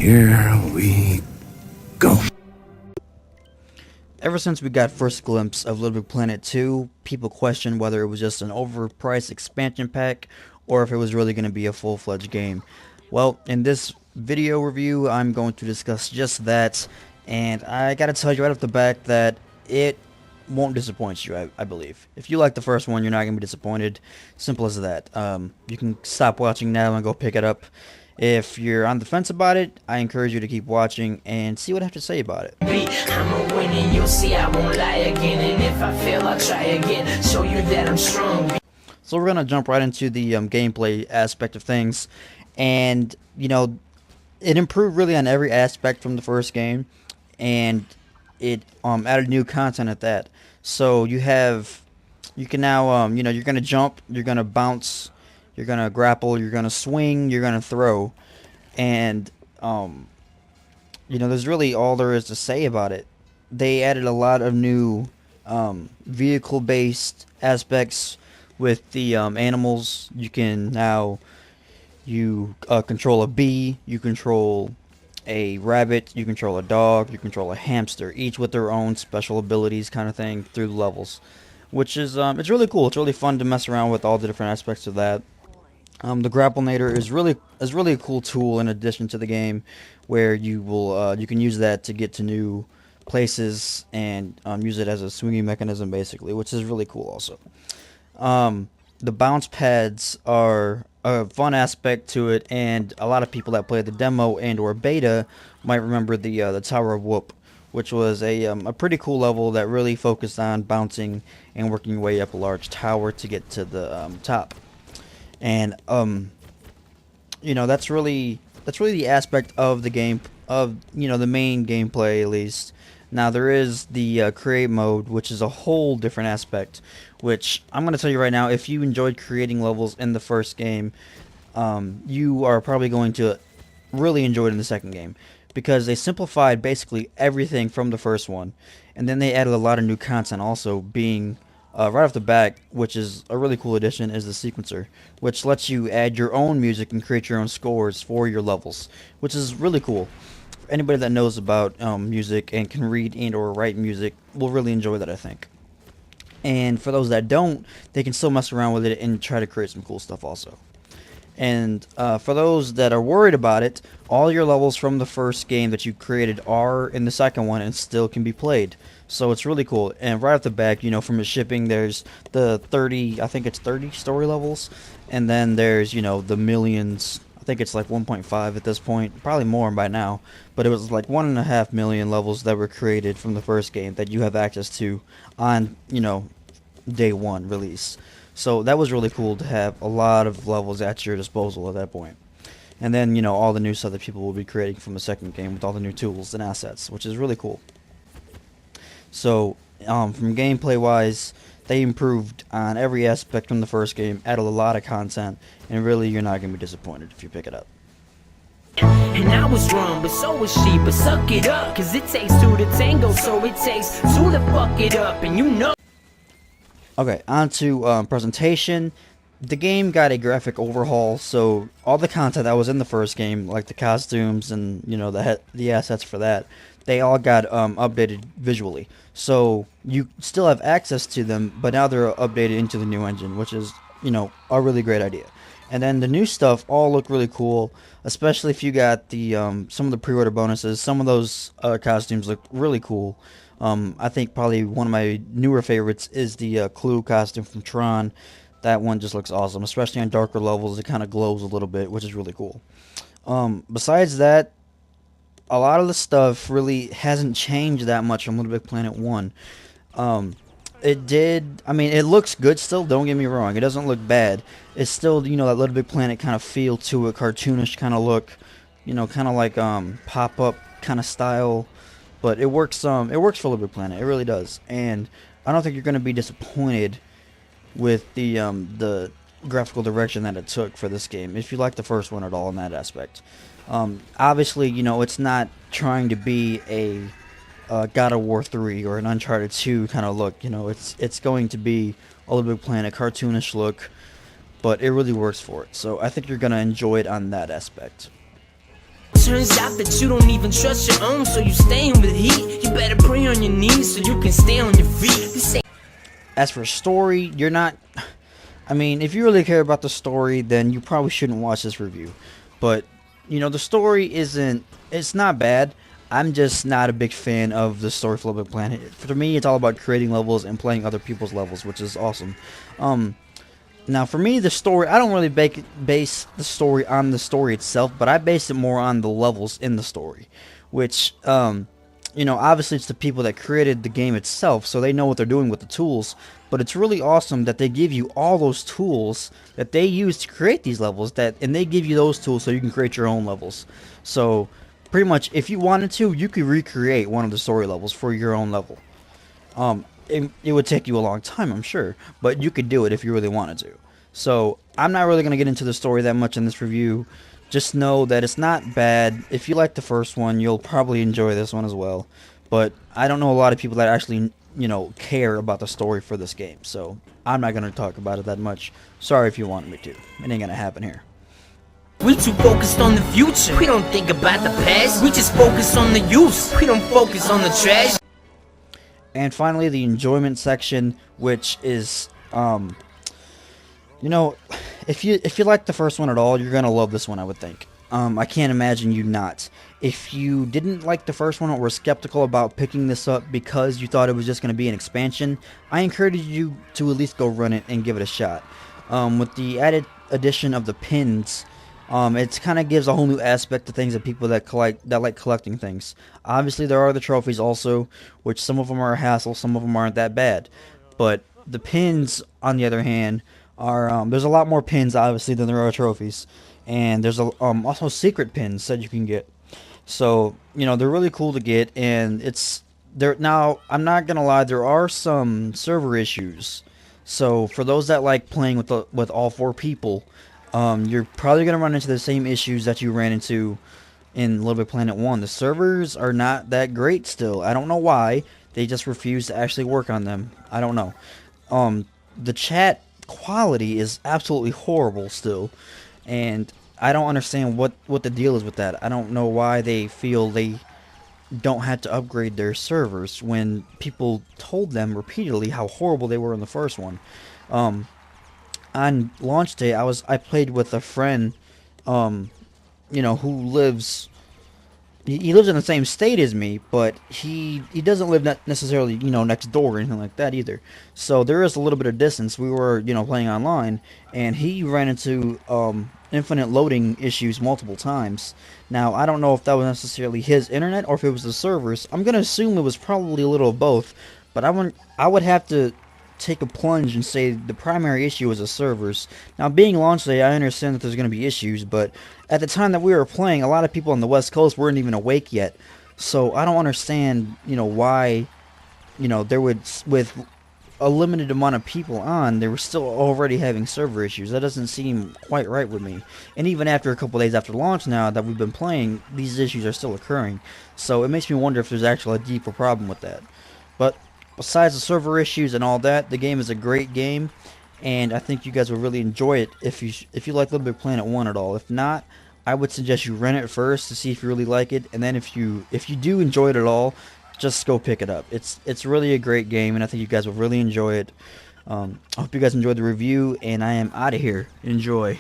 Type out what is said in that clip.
Here we go. Ever since we got first glimpse of Little Big Planet 2, people questioned whether it was just an overpriced expansion pack or if it was really going to be a full-fledged game. Well, in this video review, I'm going to discuss just that, and I gotta tell you right off the bat that it won't disappoint you, I believe. If you like the first one, you're not going to be disappointed. Simple as that. You can stop watching now and go pick it up. If you're on the fence about it, I encourage you to keep watching and see what I have to say about it. I'm a winner, you'll see I won't lie again. And if I fail, I'll try again. Show you that I'm strong. So we're going to jump right into the gameplay aspect of things. And, you know, it improved really on every aspect from the first game. And it added new content at that. So you can now, you know, you're going to jump, you're going to bounce, you're going to grapple, you're going to swing, you're going to throw. And, you know, there's really all there is to say about it. They added a lot of new vehicle-based aspects with the animals. You can now control a bee, you control a rabbit, you control a dog, you control a hamster, each with their own special abilities kind of thing through the levels, which is it's really cool. It's really fun to mess around with all the different aspects of that. The Grapplinator is really a cool tool in addition to the game, where you can use that to get to new places and use it as a swinging mechanism basically, which is really cool also. The bounce pads are a fun aspect to it, and a lot of people that played the demo and or beta might remember the Tower of Whoop, which was a pretty cool level that really focused on bouncing and working your way up a large tower to get to the top. And you know, that's really the aspect of the game, of, you know, the main gameplay at least. Now there is the create mode, which is a whole different aspect, which I'm going to tell you right now, if you enjoyed creating levels in the first game, you are probably going to really enjoy it in the second game, because they simplified basically everything from the first one, and then they added a lot of new content also, being right off the bat, which is a really cool addition, is the sequencer, which lets you add your own music and create your own scores for your levels, which is really cool. For anybody that knows about music and can read and or write music will really enjoy that, I think. And for those that don't, they can still mess around with it and try to create some cool stuff also. And for those that are worried about it, all your levels from the first game that you created are in the second one and still can be played. So it's really cool. And right off the back, you know, from the shipping, there's the 30, I think it's 30 story levels. And then there's, you know, the millions. I think it's like 1.5 at this point, probably more by now. But it was like 1.5 million levels that were created from the first game that you have access to on, you know, day one release. So that was really cool to have a lot of levels at your disposal at that point. And then, you know, all the new stuff that people will be creating from the second game with all the new tools and assets, which is really cool. So, from gameplay wise, they improved on every aspect from the first game, added a lot of content, and really you're not going to be disappointed if you pick it up. And I was wrong, but so was she. But suck it up, cause it takes two to tango, so it takes two to fuck it up, and you know. Okay, on to presentation. The game got a graphic overhaul, so all the content that was in the first game, like the costumes and, you know, the assets for that, they all got updated visually. So you still have access to them, but now they're updated into the new engine, which is, you know, a really great idea. And then the new stuff all look really cool, especially if you got the some of the pre-order bonuses. Some of those costumes look really cool. I think probably one of my newer favorites is the Clue costume from Tron. That one just looks awesome, especially on darker levels. It kind of glows a little bit, which is really cool. Besides that, a lot of the stuff really hasn't changed that much from Little Big Planet 1. I mean, it looks good still, don't get me wrong. It doesn't look bad. It's still, you know, that Little Big Planet kind of feel to it, cartoonish kind of look, you know, kind of like pop-up kind of style. But it works for Little Big Planet, it really does. And I don't think you're going to be disappointed with the graphical direction that it took for this game, if you like the first one at all in that aspect. Obviously, you know, it's not trying to be a God of War 3 or an Uncharted 2 kind of look. You know, it's going to be a Little Big Planet, cartoonish look, but it really works for it. So I think you're going to enjoy it on that aspect. turns out that you don't even trust your own, so you staying with heat. You better pray on your knees so you can stay on your feet. This ain't As for story, you're not... I mean, if you really care about the story, then you probably shouldn't watch this review. But, you know, the story isn't... It's not bad. I'm just not a big fan of the story for Little Big Planet. For me, it's all about creating levels and playing other people's levels, which is awesome. Now, for me, the story... I don't really base the story on the story itself, but I base it more on the levels in the story. Which, you know, obviously it's the people that created the game itself, so they know what they're doing with the tools. But it's really awesome that they give you all those tools that they use to create these levels, and they give you those tools so you can create your own levels. So, pretty much, if you wanted to, you could recreate one of the story levels for your own level. It would take you a long time, I'm sure, but you could do it if you really wanted to. So, I'm not really going to get into the story that much in this review. Just know that it's not bad. If you like the first one, you'll probably enjoy this one as well. But I don't know a lot of people that actually, you know, care about the story for this game. So I'm not going to talk about it that much. Sorry if you wanted me to. It ain't going to happen here. we too focused on the future. We don't think about the past. We just focus on the use. We don't focus on the trash. And finally, the enjoyment section, which is, you know, if you like the first one at all, you're gonna love this one, I would think. I can't imagine you not. If you didn't like the first one or were skeptical about picking this up because you thought it was just gonna be an expansion, I encourage you to at least go run it and give it a shot. With the added addition of the pins, it kind of gives a whole new aspect to things that people that like collecting things. Obviously, there are the trophies also, which some of them are a hassle, some of them aren't that bad. But the pins, on the other hand, are there's a lot more pins obviously than there are trophies, and there's also secret pins that you can get. So you know they're really cool to get, and it's there now. I'm not gonna lie, there are some server issues. So for those that like playing with all 4 people, you're probably going to run into the same issues that you ran into in Little Big Planet 1. The servers are not that great still. I don't know why. They just refuse to actually work on them. I don't know. The chat quality is absolutely horrible still. And I don't understand what the deal is with that. I don't know why they feel they don't have to upgrade their servers when people told them repeatedly how horrible they were in the first one. On launch day, I played with a friend, you know, who lives. He lives in the same state as me, but he doesn't live necessarily, you know, next door or anything like that either. So there is a little bit of distance. We were, you know, playing online, and he ran into infinite loading issues multiple times. Now I don't know if that was necessarily his internet or if it was the servers. I'm gonna assume it was probably a little of both, but I would have to take a plunge and say the primary issue was the servers. Now, being launch day, I understand that there's going to be issues, but at the time that we were playing, a lot of people on the West Coast weren't even awake yet. So I don't understand, you know, why, you know, there would, with a limited amount of people on, they were still already having server issues. That doesn't seem quite right with me. And even after a couple days after launch now that we've been playing, these issues are still occurring. So it makes me wonder if there's actually a deeper problem with that. But besides the server issues and all that, the game is a great game, and I think you guys will really enjoy it if you like Little Big Planet 1 at all. If not, I would suggest you rent it first to see if you really like it, and then if you do enjoy it at all, just go pick it up. It's really a great game, and I think you guys will really enjoy it. I hope you guys enjoyed the review, and I am out of here. Enjoy.